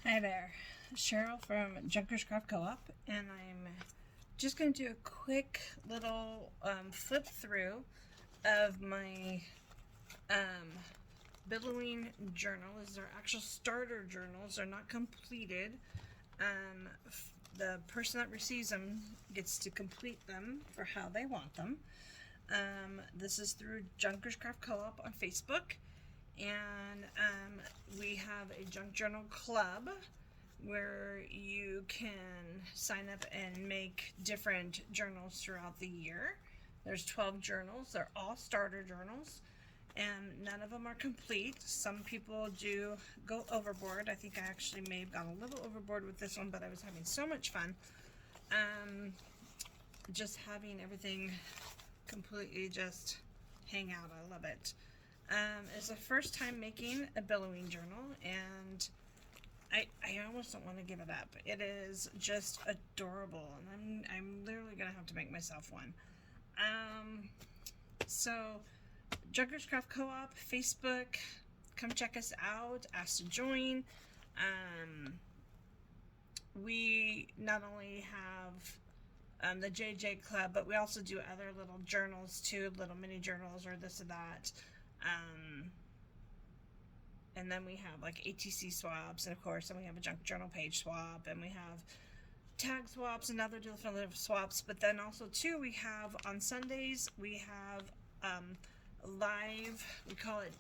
Hi there, Cheryl from Junkers Craft Co-op, and I'm just going to do a quick little flip through of my Billowing journal. These are actual starter journals. They're not completed. The person that receives them gets to complete them for how they want them. This is through Junkers Craft Co-op on Facebook. And we have a junk journal club where you can sign up and make different journals throughout the year. There's 12 journals. They're all starter journals, and none of them are complete. Some people do go overboard. I think I actually may have gone a little overboard with this one, but I was having so much fun. Just having everything completely just hang out. I love it. It's the first time making a Billowing journal, and I almost don't want to give it up. It is just adorable, and I'm literally gonna have to make myself one. So Junkers Craft Co-op, Facebook, come check us out, ask to join. We not only have the JJ Club, but we also do other little journals too, little mini journals or this or that. And then we have like ATC swaps, and of course, then we have a junk journal page swap, and we have tag swaps and other different swaps. But then also too, we have on Sundays we have live. We call it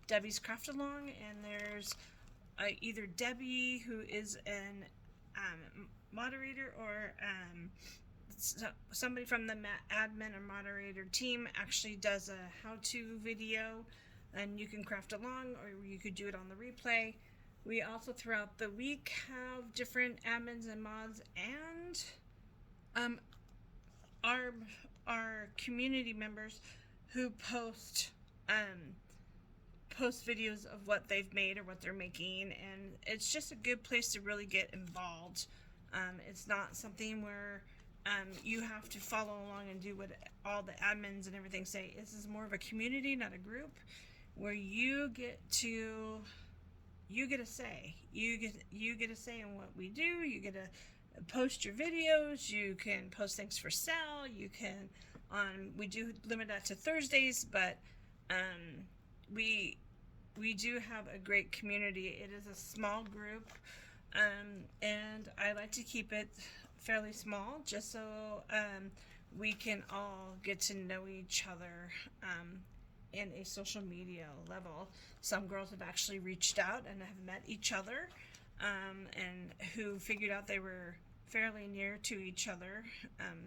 Debbie's Craft Along, and there's either Debbie, who is an moderator, or somebody from the admin or moderator team actually does a how-to video, and you can craft along, or you could do it on the replay. We also throughout the week have different admins and mods, and our community members who post videos of what they've made or what they're making, and it's just a good place to really get involved. It's not something where you have to follow along and do what all the admins and everything say. This is more of a community, not a group, where you get a say. You get a say in what we do. You get to post your videos. You can post things for sale. You can we do limit that to Thursdays, but we do have a great community. It is a small group, and I like to keep it fairly small, just so we can all get to know each other in a social media level. Some girls have actually reached out and have met each other, and who figured out they were fairly near to each other,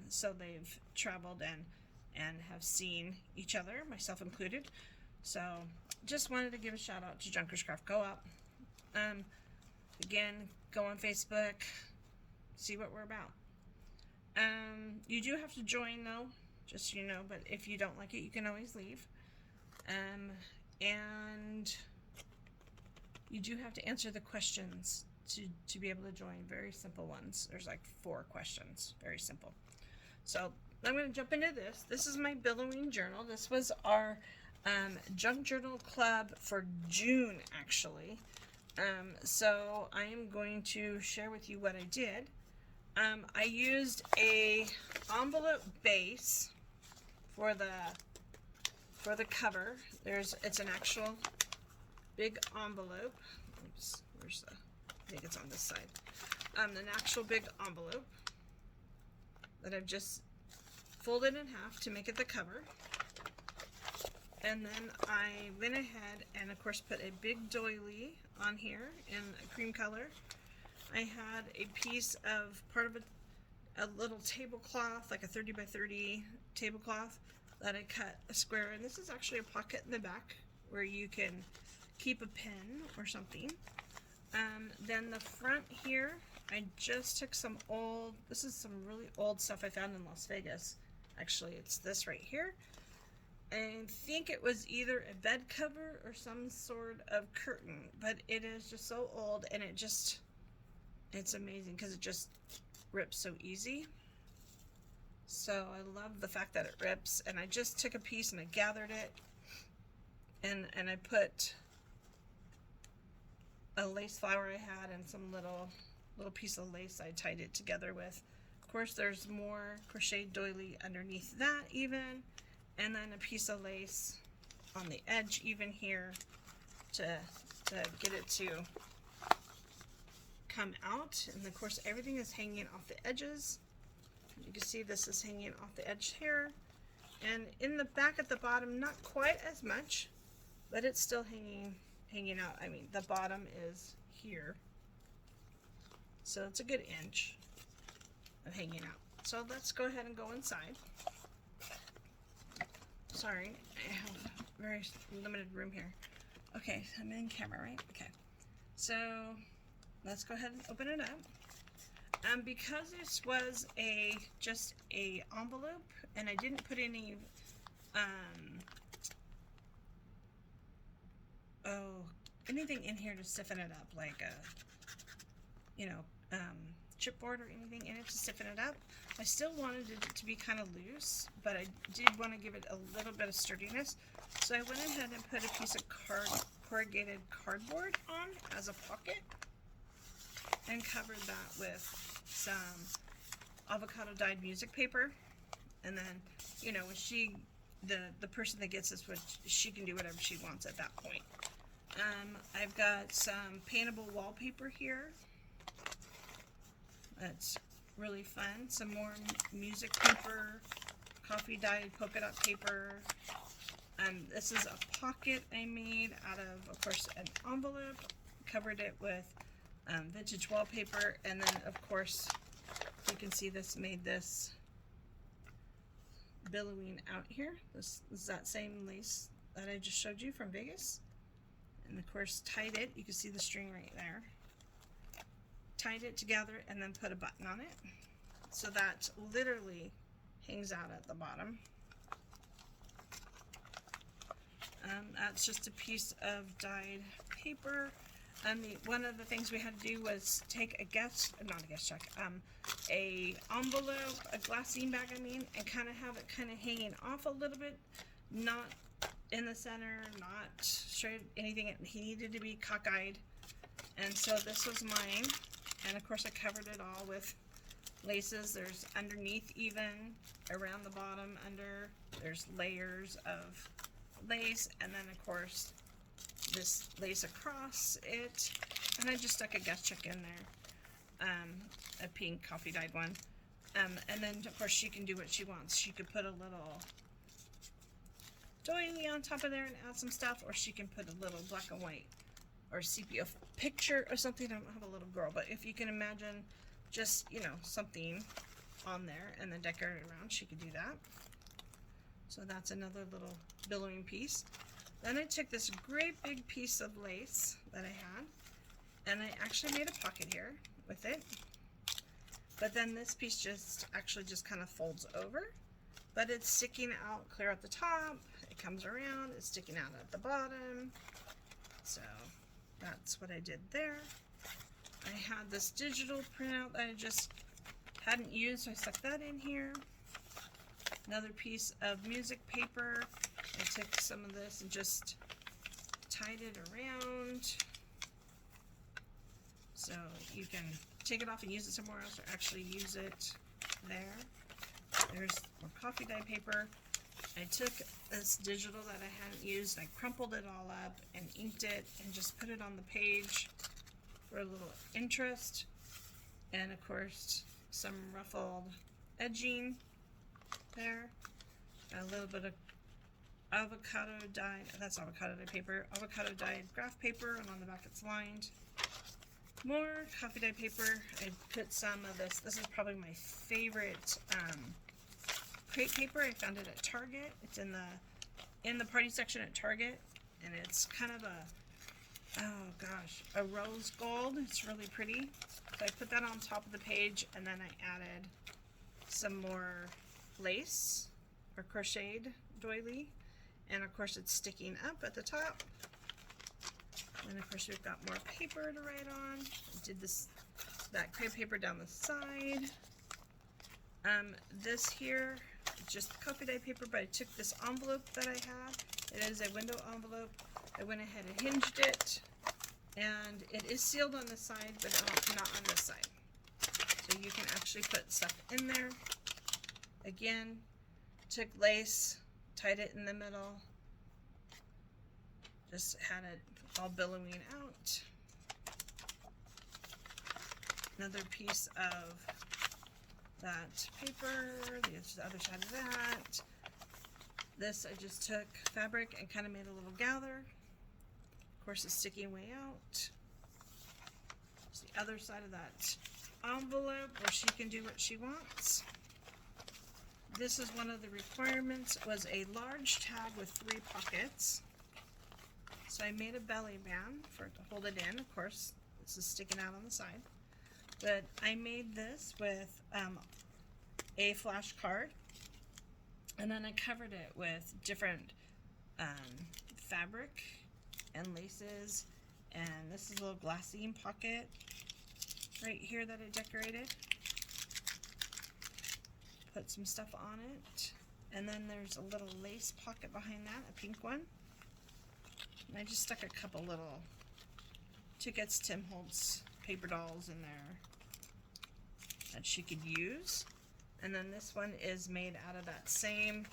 so they've traveled and have seen each other, myself included. So just wanted to give a shout out to Junkers Craft Co-op. Again, go on Facebook, see what we're about. You do have to join though, just so you know, but if you don't like it, you can always leave. And you do have to answer the questions to be able to join. Very simple ones. There's like 4 questions. Very simple. So I'm going to jump into this. This is my Billowing journal. This was our junk journal club for June, actually. So I am going to share with you what I did. I used a envelope base for the cover. It's an actual big envelope. Oops, I think it's on this side. An actual big envelope that I've just folded in half to make it the cover. And then I went ahead and of course put a big doily on here in a cream color. I had a piece of part of a little tablecloth, like a 30 by 30 tablecloth, that I cut a square in. This is actually a pocket in the back where you can keep a pen or something. Then the front here, I just took this is some really old stuff I found in Las Vegas. Actually, it's this right here. I think it was either a bed cover or some sort of curtain, but it is just so old, and it's amazing because it just rips so easy. So I love the fact that it rips, and I just took a piece and I gathered it, and I put a lace flower I had and some little piece of lace I tied it together with. Of course, there's more crocheted doily underneath that even, and then a piece of lace on the edge even here to get it to come out. And of course, everything is hanging off the edges. You can see this is hanging off the edge here, and in the back at the bottom, not quite as much, but it's still hanging out. I mean, the bottom is here, so it's a good inch of hanging out. So let's go ahead and go inside. Sorry, I have very limited room here. Okay, I'm in camera, right? Okay, so let's go ahead and open it up. Because this was just a envelope, and I didn't put any anything in here to stiffen it up, like a chipboard or anything in it to stiffen it up. I still wanted it to be kind of loose, but I did want to give it a little bit of sturdiness. So I went ahead and put a piece of corrugated cardboard on as a pocket and covered that with some avocado dyed music paper. And then, you know, when the person that gets this, she can do whatever she wants at that point. I've got some paintable wallpaper here. That's really fun. Some more music paper, coffee dyed polka dot paper. This is a pocket I made out of course, an envelope. Covered it with vintage wallpaper, and then, of course, you can see this made this billowing out here. This is that same lace that I just showed you from Vegas. And of course, tied it. You can see the string right there. Tied it together and then put a button on it. So that literally hangs out at the bottom. That's just a piece of dyed paper. One of the things we had to do was take a envelope, a glassine bag, and kind of have it kind of hanging off a little bit, not in the center, not straight, anything. He needed to be cockeyed, and so this was mine. And of course, I covered it all with laces. There's underneath, even around the bottom, there's layers of lace, and then of course this lace across it, and I just stuck a guest check in there, a pink coffee dyed one, and then of course she can do what she wants. She could put a little doily on top of there and add some stuff, or she can put a little black and white or sepia picture or something. I don't have a little girl, but if you can imagine just, you know, something on there and then decorate it around, she could do that. So that's another little billowing piece. Then I took this great big piece of lace that I had, and I actually made a pocket here with it. But then this piece just kind of folds over, but it's sticking out clear at the top. It comes around, it's sticking out at the bottom. So that's what I did there. I had this digital printout that I just hadn't used, so I stuck that in here. Another piece of music paper. I took some of this and just tied it around, so you can take it off and use it somewhere else, or actually use it there. There's more coffee dye paper. I took this digital that I hadn't used, and I crumpled it all up and inked it and just put it on the page for a little interest. And of course, some ruffled edging there. A little bit of avocado dyed, that's avocado dye paper, avocado dyed graph paper, and on the back it's lined. More coffee dye paper. I put some of this. This is probably my favorite crepe paper. I found it at Target. It's in the party section at Target, and it's kind of a rose gold. It's really pretty. So I put that on top of the page, and then I added some more lace or crocheted doily, and of course it's sticking up at the top. And of course we've got more paper to write on. I did that crepe paper down the side. This here, just coffee dye paper, but I took this envelope that I had. It is a window envelope. I went ahead and hinged it, And it is sealed on the side, but not on this side. So you can actually put stuff in there. Again, took lace, tied it in the middle, just had it all billowing out. Another piece of that paper, the other side of that. This, I just took fabric and kind of made a little gather. Of course, it's sticking way out. It's the other side of that envelope where she can do what she wants. This is one of the requirements, was a large tab with 3 pockets. So I made a belly band for it to hold it in. Of course, this is sticking out on the side. But I made this with a flash card, and then I covered it with different fabric and laces, and this is a little glassine pocket right here that I decorated. Put some stuff on it, and then there's a little lace pocket behind that, a pink one. And I just stuck a couple little tickets, Tim Holtz paper dolls in there that she could use. And then this one is made out of that same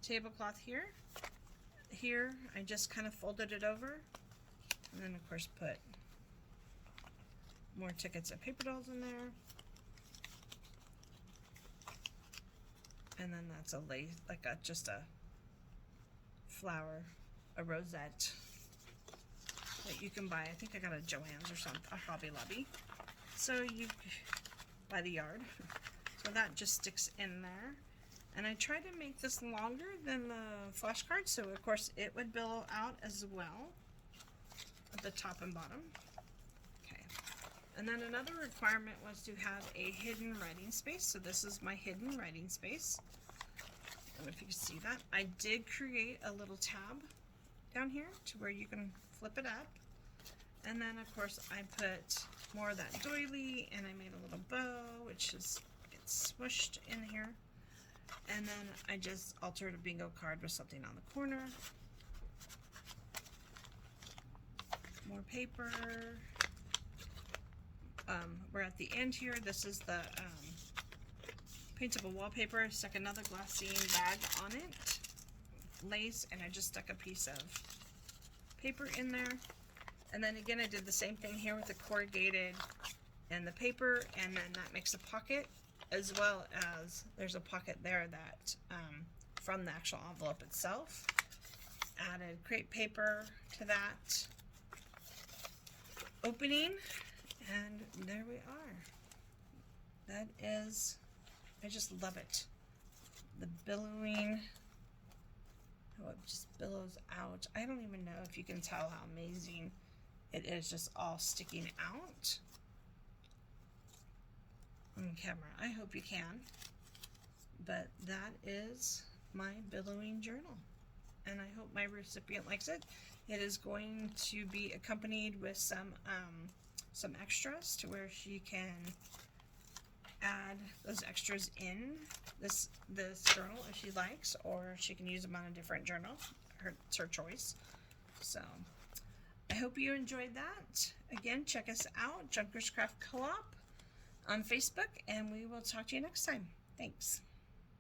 tablecloth here. Here, I just kind of folded it over, and then of course put more tickets of paper dolls in there. And then that's a lace, like just a flower, a rosette that you can buy. I think I got a Joann's or something, a Hobby Lobby. So you buy the yard. So that just sticks in there. And I tried to make this longer than the flash card, so of course it would billow out as well at the top and bottom. Okay. And then another requirement was to have a hidden writing space. So this is my hidden writing space. I don't know if you can see that. I did create a little tab down here to where you can flip it up. And then of course I put more of that doily, and I made a little bow, which is gets smushed in here. And then I just altered a bingo card with something on the corner. More paper. We're at the end here. This is the paintable wallpaper. I stuck another glassine bag on it, lace, and I just stuck a piece of paper in there. And then again, I did the same thing here with the corrugated and the paper, and then that makes a pocket, as well as there's a pocket there that from the actual envelope itself. Added crepe paper to that opening, and there we are. That is, I just love it. The billowing, how it just billows out. I don't even know if you can tell how amazing it is, just all sticking out on camera. I hope you can. But that is my billowing journal, and I hope my recipient likes it. It is going to be accompanied with some extras to where she can add those extras in this journal if she likes, or she can use them on a different journal. It's her choice. So I hope you enjoyed that. Again, check us out, Junkers Craft Co-op on Facebook, and we will talk to you next time. Thanks.